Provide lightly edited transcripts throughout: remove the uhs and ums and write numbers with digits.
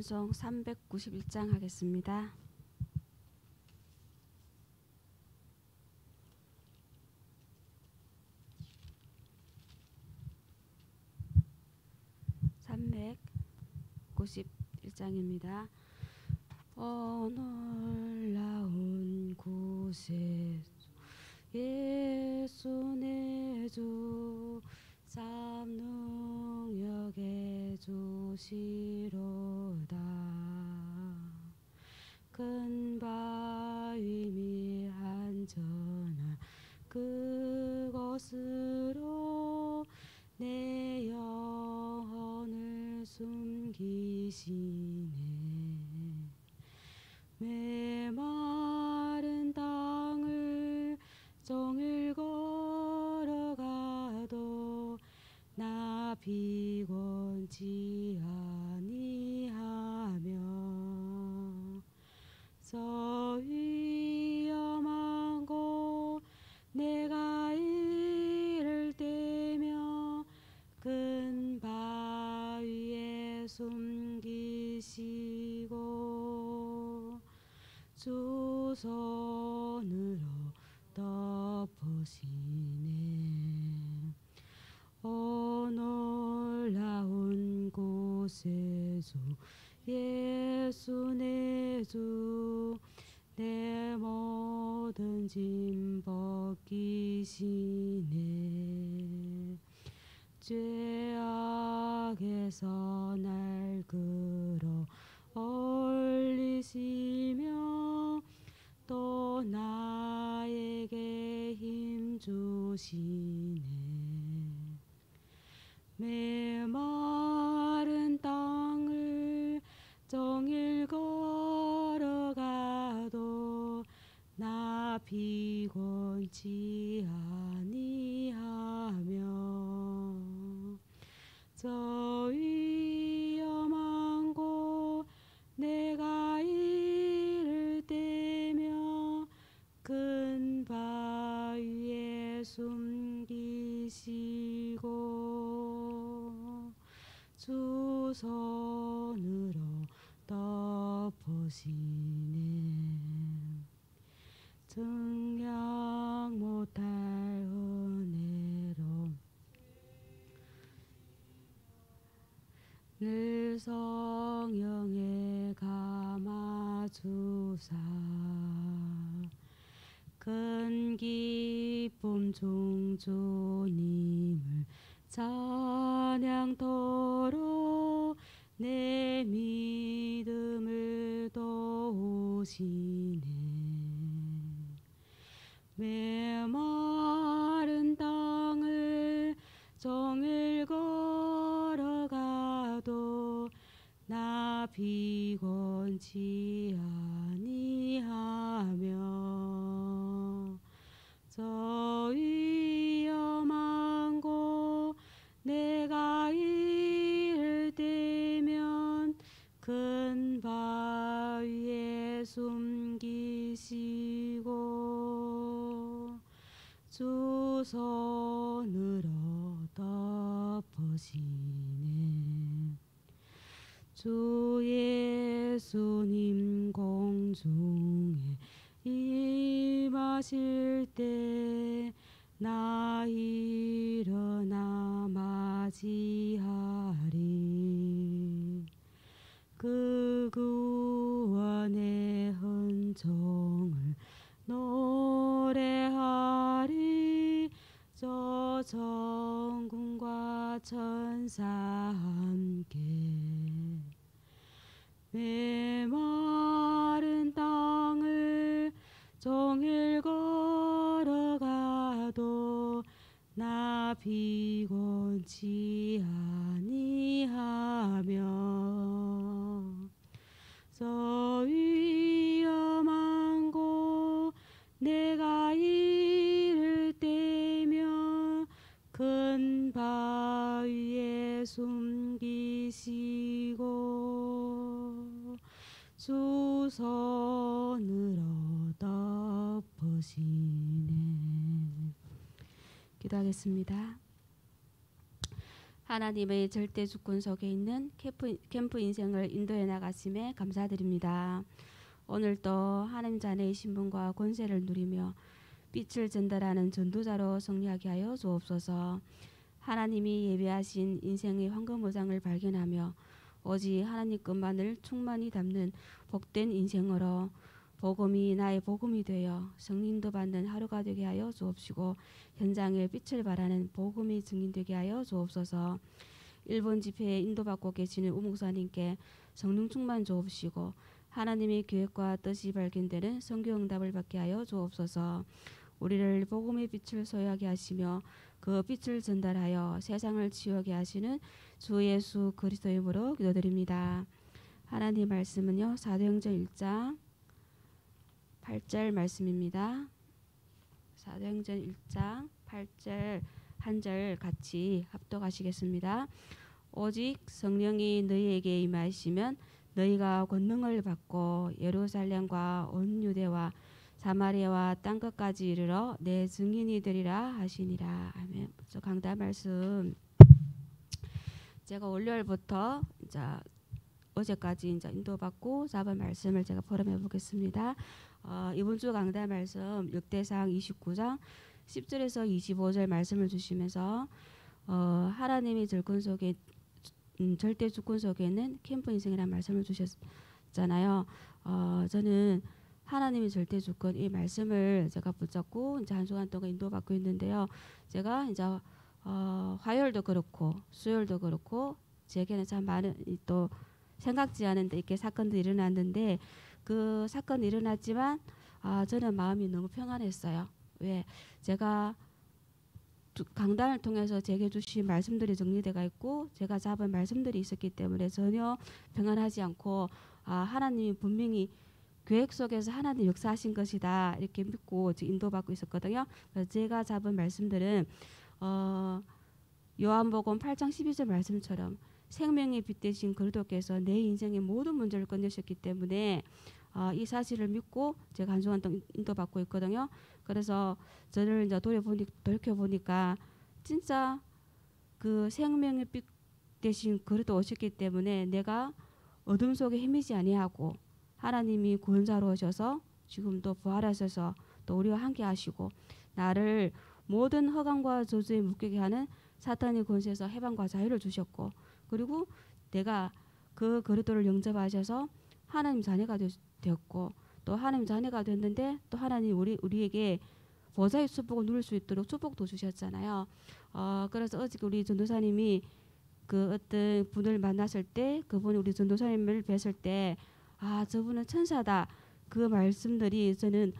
찬송 391장 하겠습니다. (391장입니다) 놀라운 곳에 예수 내 주 삼능력의 주시로다. 큰 바위 미 안전한 그곳으로 내 영혼을 숨기시네. 메마른 땅을 종일 걸어가도 나 피곤치 아니하며 저 위험한 곳 내가 이를 때며 큰 바위에 숨기시고 주 손으로 덮으시네. 놀라운 곳에 주 예수 내 주 내 모든 짐 벗기시네. 죄악에서 날 끌어 올리시며 또 나에게 힘 주시네. 메마른 땅을 종일 걸어가도 나 피곤치 아니하며 저 위험한 곳 내가 이를 때며 큰 바위에 숨기시고 주 손으로 덮으시네. 증량 못할 은혜로 늘 성령에 감아주사 큰 기쁨 중 주님을 찬양토록 내 믿음을 도우시네. 메마른 땅을 종일 걸어가도 나 피곤치 아니하며 저 위험한 곳 내가 이를 때면 큰 바위에 숨기시고 주 손으로 덮으시네. 주 예수님 공중에 임하실 때 나 일어나 맞이하리. 그 구원의 흔적을 노래하리. 저 정군과 천사 함께 메마른 땅을 종일 걸어가도 나 피곤치 아니하며 저 위험한 곳 내가 이를 때며 큰 바위에 숨기시고 주 손으로 덮으시네. 기도하겠습니다. 하나님의 절대 주권 속에 있는 캠프 인생을 인도해 나가심에 감사드립니다. 오늘도 하나님 자녀의 신분과 권세를 누리며 빛을 전달하는 전도자로 승리하게 하여 주옵소서. 하나님이 예비하신 인생의 황금무장을 발견하며 오직 하나님 것만을 충만히 담는 복된 인생으로 복음이 나의 복음이 되어 성인도 받는 하루가 되게 하여 주옵시고 현장에 빛을 발하는 복음이 증인되게 하여 주옵소서. 일본 집회에 인도받고 계시는 우목사님께 성령 충만 주옵시고 하나님의 계획과 뜻이 발견되는 성교응답을 받게 하여 주옵소서. 우리를 복음의 빛을 소유하게 하시며 그 빛을 전달하여 세상을 치유하게 하시는 주 예수 그리스도의 이름으로 기도드립니다. 하나님 말씀은요, 사도행전 1장 8절 말씀입니다. 사도행전 1장 8절 한 절 같이 합독하시겠습니다. 오직 성령이 너희에게 임하시면 너희가 권능을 받고 예루살렘과 온 유대와 사마리아와 땅끝까지 이르러 내 증인이 되리라 하시니라. 아멘. 강단 말씀 제가 월요일부터 이제 어제까지 이제 인도받고 잡은 말씀을 제가 포럼해 보겠습니다. 이번 주 강단 말씀 역대상 29장 10절에서 25절 말씀을 주시면서 하나님이 절대 주권 속에는 캠프 인생이라는 말씀을 주셨잖아요. 저는 하나님의 절대 주권 이 말씀을 제가 붙잡고 이제 한 주간 동안 인도받고 있는데요. 제가 이제 화요일도 그렇고 수요일도 그렇고 제게는 참 많은 또 생각지 않은데 이렇게 사건도 일어났는데 그 사건이 일어났지만 저는 마음이 너무 평안했어요. 왜? 제가 강단을 통해서 제게 주신 말씀들이 정리되어 있고 제가 잡은 말씀들이 있었기 때문에 전혀 평안하지 않고 하나님이 분명히 계획 속에서 하나님 역사하신 것이다 이렇게 믿고 인도받고 있었거든요. 그래서 제가 잡은 말씀들은 요한복음 8장 12절 말씀처럼 생명의 빛 되신 그리스도께서 내 인생의 모든 문제를 건너셨기 때문에 이 사실을 믿고 제가 한 주간 동안 인도받고 있거든요. 그래서 저를 이제 돌이켜보니까 진짜 그 생명의 빛 되신 그리스도 오셨기 때문에 내가 어둠 속에 헤매지 아니하고 하나님이 구원자로 오셔서 지금도 부활하셔서 또 우리와 함께 하시고 나를 모든 허감과 저주에 묶이게 하는 사탄의 권세에서 해방과 자유를 주셨고 그리고 내가 그 그리스도를 영접하셔서 하나님 자녀가 되었고 또 하나님 자녀가 됐는데 또 하나님 우리에게 보좌의 축복을 누릴 수 있도록 축복도 주셨잖아요. 그래서 어저께 우리 전도사님이 그 어떤 분을 만났을 때 그분이 우리 전도사님을 뵀을 때 저분은 천사다 그 말씀들이 저는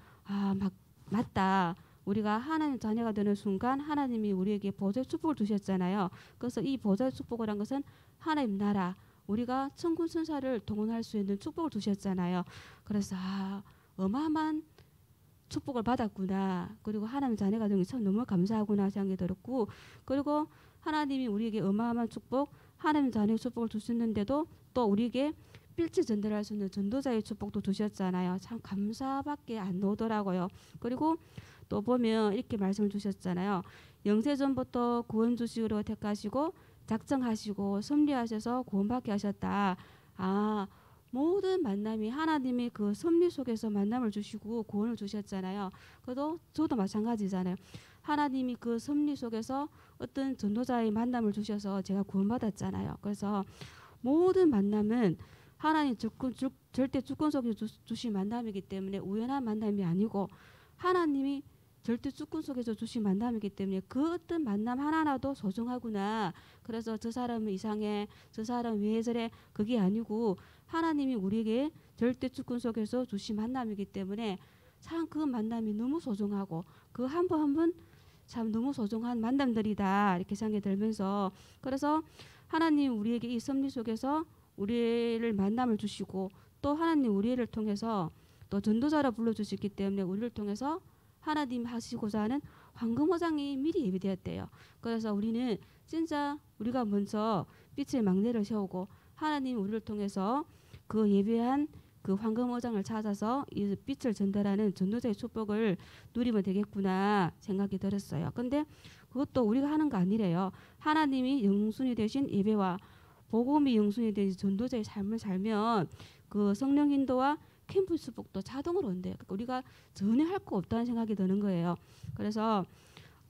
맞다. 우리가 하나님 자녀가 되는 순간 하나님이 우리에게 보좌의 축복을 주셨잖아요. 그래서 이 보좌의 축복이란 것은 하나님 나라 우리가 천군 천사를 동원할 수 있는 축복을 주셨잖아요. 그래서 어마어마한 축복을 받았구나. 그리고 하나님 자녀가 된 게 참 너무 감사하구나 생각이 들었고 그리고 하나님이 우리에게 어마어마한 축복 하나님 자녀의 축복을 주셨는데도 또 우리에게 빛을 전달할 수 있는 전도자의 축복도 주셨잖아요. 참 감사밖에 안 나오더라고요. 그리고 또 보면 이렇게 말씀을 주셨잖아요. 영세전부터 구원 주시기로 택하시고 작정하시고 섭리하셔서 구원받게 하셨다. 모든 만남이 하나님이 그 섭리 속에서 만남을 주시고 구원을 주셨잖아요. 그래도 저도 마찬가지잖아요. 하나님이 그 섭리 속에서 어떤 전도자의 만남을 주셔서 제가 구원받았잖아요. 그래서 모든 만남은 하나님 절대 주권 속에 주신 만남이기 때문에 우연한 만남이 아니고 하나님이 절대 주권 속에서 주신 만남이기 때문에 그 어떤 만남 하나라도 소중하구나. 그래서 저 사람은 이상해, 저 사람 왜 저래 그게 아니고 하나님이 우리에게 절대 주권 속에서 주신 만남이기 때문에 참 그 만남이 너무 소중하고 그 한 번 한 번 참 너무 소중한 만남들이다 이렇게 생각이 들면서 그래서 하나님 우리에게 이 섭리 속에서 우리를 만남을 주시고 또 하나님 우리를 통해서 또 전도자라 불러주셨기 때문에 우리를 통해서 하나님 하시고자 하는 황금호장이 미리 예비되었대요. 그래서 우리는 진짜 우리가 먼저 빛의 막내를 세우고 하나님 우리를 통해서 그 예배한 그 황금어장을 찾아서 이 빛을 전달하는 전도자의 축복을 누리면 되겠구나 생각이 들었어요. 근데 그것도 우리가 하는 거 아니래요. 하나님이 영순이 되신 예배와 복음이 영순이 되신 전도자의 삶을 살면 그 성령 인도와 캠프 축복도 자동으로 온대요. 그러니까 우리가 전혀 할 거 없다는 생각이 드는 거예요. 그래서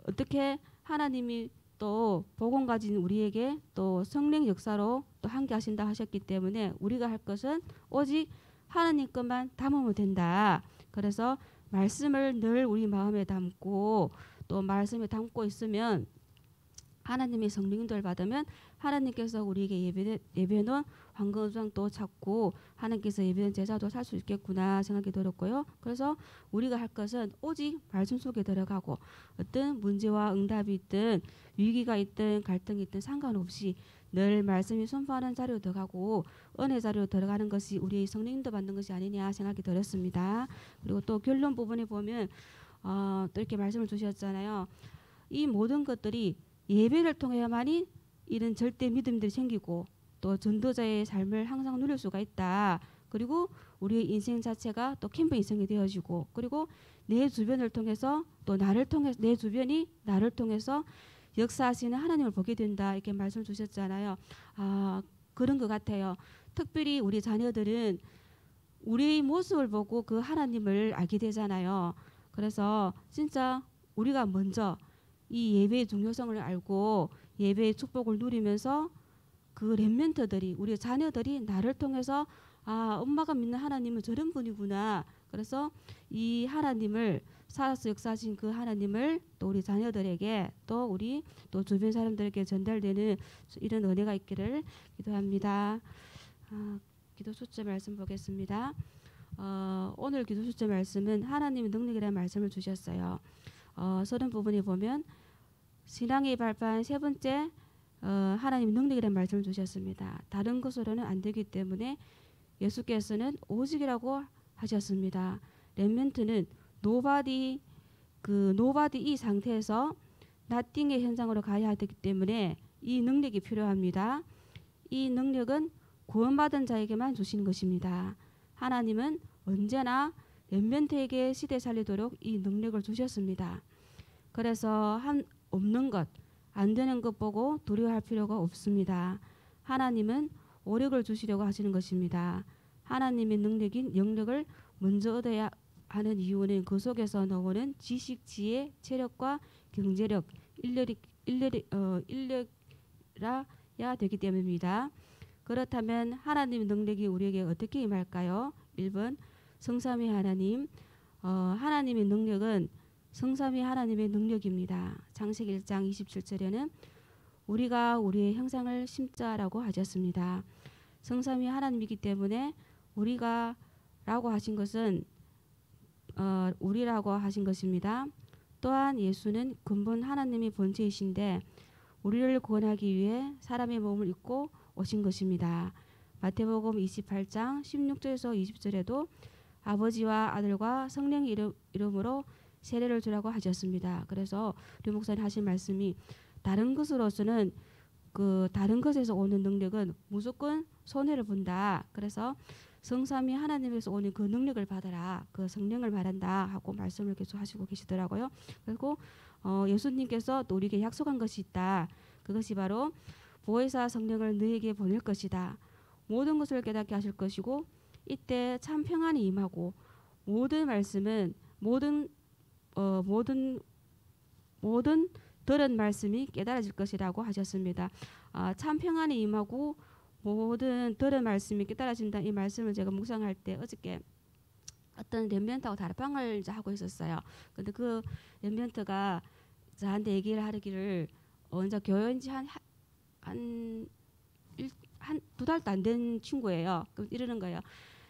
어떻게 하나님이 또 복음 가진 우리에게 또 성령 역사로 또 함께 하신다 하셨기 때문에 우리가 할 것은 오직 하나님 것만 담으면 된다. 그래서 말씀을 늘 우리 마음에 담고 또 말씀에 담고 있으면 하나님의 성령 인도를 받으면 하나님께서 우리에게 예배는 황금우상도 찾고 하나님께서 예배는 제자도 살 수 있겠구나 생각이 들었고요. 그래서 우리가 할 것은 오직 말씀 속에 들어가고 어떤 문제와 응답이 있든 위기가 있든 갈등이 있든 상관없이 늘 말씀이 선포하는 자리로 들어가고 은혜 자리로 들어가는 것이 우리의 성령 인도 받는 것이 아니냐 생각이 들었습니다. 그리고 또 결론 부분에 보면 또 이렇게 말씀을 주셨잖아요. 이 모든 것들이 예배를 통해야만이 이런 절대 믿음들이 생기고 또 전도자의 삶을 항상 누릴 수가 있다. 그리고 우리의 인생 자체가 또 캠프 인생이 되어지고 그리고 내 주변을 통해서 또 나를 통해서 내 주변이 나를 통해서 역사하시는 하나님을 보게 된다. 이렇게 말씀 주셨잖아요. 그런 것 같아요. 특별히 우리 자녀들은 우리의 모습을 보고 그 하나님을 알게 되잖아요. 그래서 진짜 우리가 먼저 이 예배의 중요성을 알고 예배의 축복을 누리면서 그 렘넌트들이 우리 자녀들이 나를 통해서 엄마가 믿는 하나님은 저런 분이구나. 그래서 이 하나님을 살아서 역사하신 그 하나님을 또 우리 자녀들에게 또 우리 또 주변 사람들에게 전달되는 이런 은혜가 있기를 기도합니다. 기도 수제 말씀 보겠습니다. 오늘 기도 수제 말씀은 하나님의 능력이라는 말씀을 주셨어요. 서른 부분에 보면 신앙의 발판 세 번째 하나님의 능력이라는 말씀을 주셨습니다. 다른 것으로는 안 되기 때문에 예수께서는 오직이라고 하셨습니다. 렘넌트는 노바디 이 상태에서 나띵의 현상으로 가야 되기 때문에 이 능력이 필요합니다. 이 능력은 구원받은 자에게만 주시는 것입니다. 하나님은 언제나 렘넌트에게 시대 살리도록 이 능력을 주셨습니다. 그래서 없는 것, 안 되는 것 보고 두려워할 필요가 없습니다. 하나님은 오력을 주시려고 하시는 것입니다. 하나님의 능력인 영력을 먼저 얻어야 하는 이유는 그 속에서 나오는 지식, 지혜, 체력과 경제력, 인력이라야 되기 때문입니다. 그렇다면 하나님의 능력이 우리에게 어떻게 임할까요? 1번 성삼위 하나님. 하나님의 능력은 성삼위 하나님의 능력입니다. 창세기 1장 27절에는 우리가 우리의 형상을 심자라고 하셨습니다. 성삼위 하나님이기 때문에 우리가 라고 하신 것은 우리라고 하신 것입니다. 또한 예수는 근본 하나님의 본체이신데 우리를 구원하기 위해 사람의 몸을 입고 오신 것입니다. 마태복음 28장 16절에서 20절에도 아버지와 아들과 성령의 이름으로 세례를 주라고 하셨습니다. 그래서 류 목사님 하신 말씀이 다른 것으로서는 다른 것에서 오는 능력은 무조건 손해를 본다. 그래서 성삼위 하나님에서 오는 그 능력을 받아라. 그 성령을 말한다 하고 말씀을 계속 하시고 계시더라고요. 그리고 예수님께서 또 우리에게 약속한 것이 있다. 그것이 바로 보혜사 성령을 너에게 보낼 것이다. 모든 것을 깨닫게 하실 것이고 이때 참 평안이 임하고 모든 말씀은 모든 들은 말씀이 깨달아질 것이라고 하셨습니다. 참 평안이 임하고 모든 들은 말씀이 깨달아진다. 이 말씀을 제가 묵상할 때 어저께 어떤 렘넌트하고 다락방을 이제 하고 있었어요. 근데 그 렘넌트가 저한테 얘기를 하기를 이제 교회인 지 한 두 달도 안 된 친구예요. 그럼 이러는 거예요.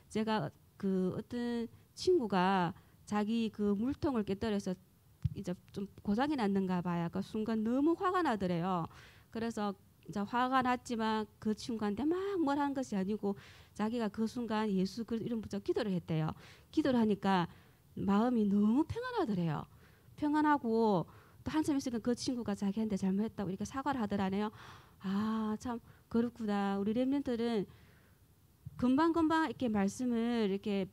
제가 그 어떤 친구가 자기 그 물통을 깨뜨려서 이제 좀 고장이 났는가 봐요. 그 순간 너무 화가 나더래요. 그래서 이제 화가 났지만 그 친구한테 막 뭘 한 것이 아니고 자기가 그 순간 예수 그 이름 붙여 기도를 했대요. 기도를 하니까 마음이 너무 평안하더래요. 평안하고 또 한참 있으니까 그 친구가 자기한테 잘못했다고 이렇게 사과를 하더라네요. 참 그렇구나. 우리 렘넌트들은 금방금방 이렇게 말씀을 이렇게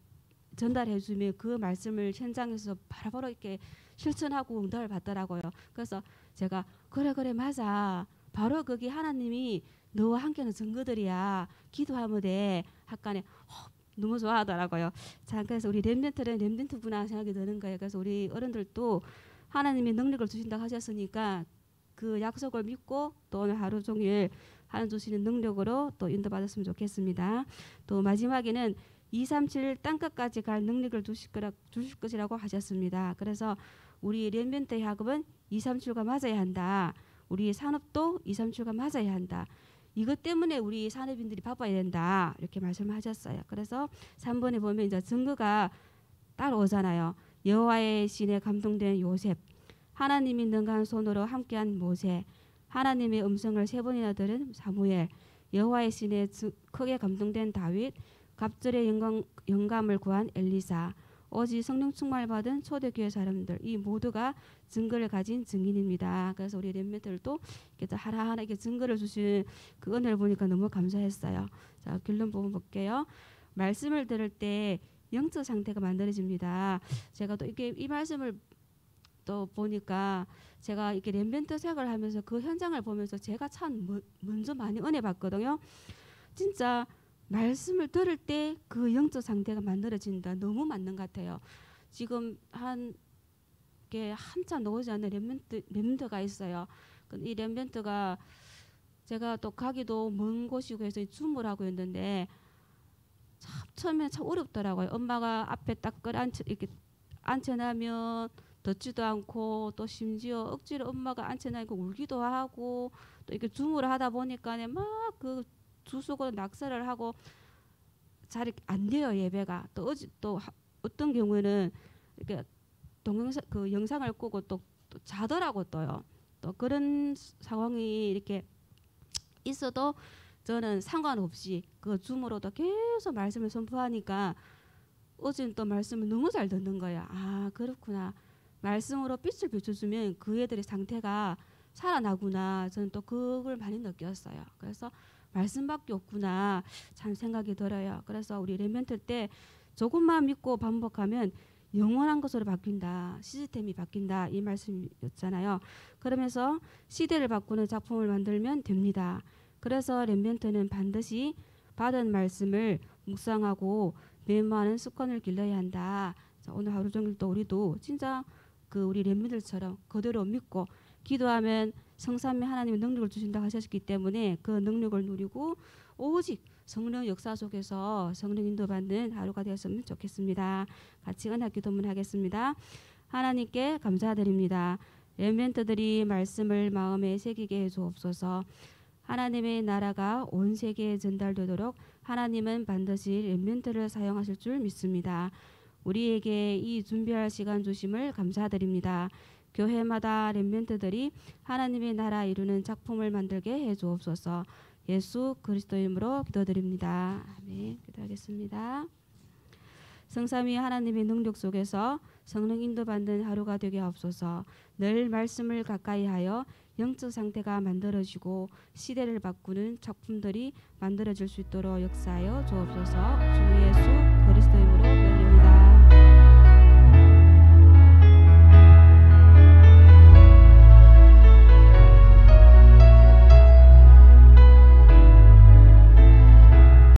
전달해 주면 그 말씀을 현장에서 바로바로 이렇게 실천하고 응답을 받더라고요. 그래서 제가 그래 맞아. 바로 거기 하나님이 너와 함께하는 증거들이야. 기도하면 돼. 학간에 너무 좋아하더라고요. 자, 그래서 우리 렘넌트는 렘넌트구나 생각이 드는 거예요. 그래서 우리 어른들도 하나님이 능력을 주신다고 하셨으니까 그 약속을 믿고 또 오늘 하루 종일 하나님 주시는 능력으로 또 인도받았으면 좋겠습니다. 또 마지막에는 237 땅끝까지 갈 능력을 주실 것이라고 하셨습니다. 그래서 우리 렘넌트 학업은 237과 맞아야 한다. 우리 산업도 237과 맞아야 한다. 이것 때문에 우리 산업인들이 바빠야 된다. 이렇게 말씀하셨어요. 그래서 3번에 보면 이제 증거가 따라오잖아요. 여호와의 신에 감동된 요셉, 하나님이 능한 손으로 함께한 모세, 하나님의 음성을 3번이나 들은 사무엘, 여호와의 신에 크게 감동된 다윗, 갑절의 영감을 구한 엘리사, 오직 성령 충만을 받은 초대교회 사람들, 이 모두가 증거를 가진 증인입니다. 그래서 우리 렘넌트들도 이렇게 하나하나 이렇게 증거를 주신 그 은혜를 보니까 너무 감사했어요. 자, 결론 부분 볼게요. 말씀을 들을 때 영적 상태가 만들어집니다. 제가 또 이게 이 말씀을 또 보니까 제가 이렇게 렘넌트 생활을 하면서 그 현장을 보면서 제가 참 먼저 많이 은혜 받거든요. 진짜 말씀을 들을 때 그 영적 상태가 만들어진다. 너무 맞는 것 같아요. 지금 한참 나오지 않는 렘넌트가 있어요. 이 렘넌트가 제가 또 가기도 먼 곳이고 해서 줌을 하고 있는데 참 처음에 참 어렵더라고요. 엄마가 앞에 딱 이렇게 앉혀놓으면 듣지도 않고 또 심지어 억지로 엄마가 앉혀놓고 울기도 하고 또 이렇게 줌을 하다 보니까 막 그 주속으로 낙서를 하고 잘 안 돼요. 예배가 또 어떤 경우에는 이렇게 동영상 그 영상을 끄고 또 자더라고 또요. 또 그런 상황이 이렇게 있어도 저는 상관없이 그 줌으로도 계속 말씀을 선포하니까 어제는 또 말씀을 너무 잘 듣는 거야. 아 그렇구나. 말씀으로 빛을 비춰주면 그 애들의 상태가 살아나구나. 저는 또 그걸 많이 느꼈어요. 그래서 말씀밖에 없구나 참 생각이 들어요. 그래서 우리 렘넌트 때 조금만 믿고 반복하면 영원한 것으로 바뀐다. 시스템이 바뀐다. 이 말씀이었잖아요. 그러면서 시대를 바꾸는 작품을 만들면 됩니다. 그래서 렘넌트는 반드시 받은 말씀을 묵상하고 메모하는 습관을 길러야 한다. 자, 오늘 하루 종일 또 우리도 진짜 그 우리 렘넌트들처럼 그대로 믿고 기도하면 성삼위 하나님의 능력을 주신다고 하셨기 때문에 그 능력을 누리고 오직 성령 역사 속에서 성령 인도받는 하루가 되었으면 좋겠습니다. 같이 은혜 기도문 하겠습니다. 하나님께 감사드립니다. 렘넌트들이 말씀을 마음에 새기게 해주옵소서. 하나님의 나라가 온 세계에 전달되도록 하나님은 반드시 렘넌트를 사용하실 줄 믿습니다. 우리에게 이 준비할 시간 주심을 감사드립니다. 교회마다 렘넌트들이 하나님의 나라 이루는 작품을 만들게 해주옵소서. 예수 그리스도의 이름으로 기도드립니다. 아멘. 기도하겠습니다. 성삼위 하나님의 능력 속에서 성령 인도받는 하루가 되게 하옵소서. 늘 말씀을 가까이 하여 영적 상태가 만들어지고 시대를 바꾸는 작품들이 만들어질 수 있도록 역사하여 주옵소서.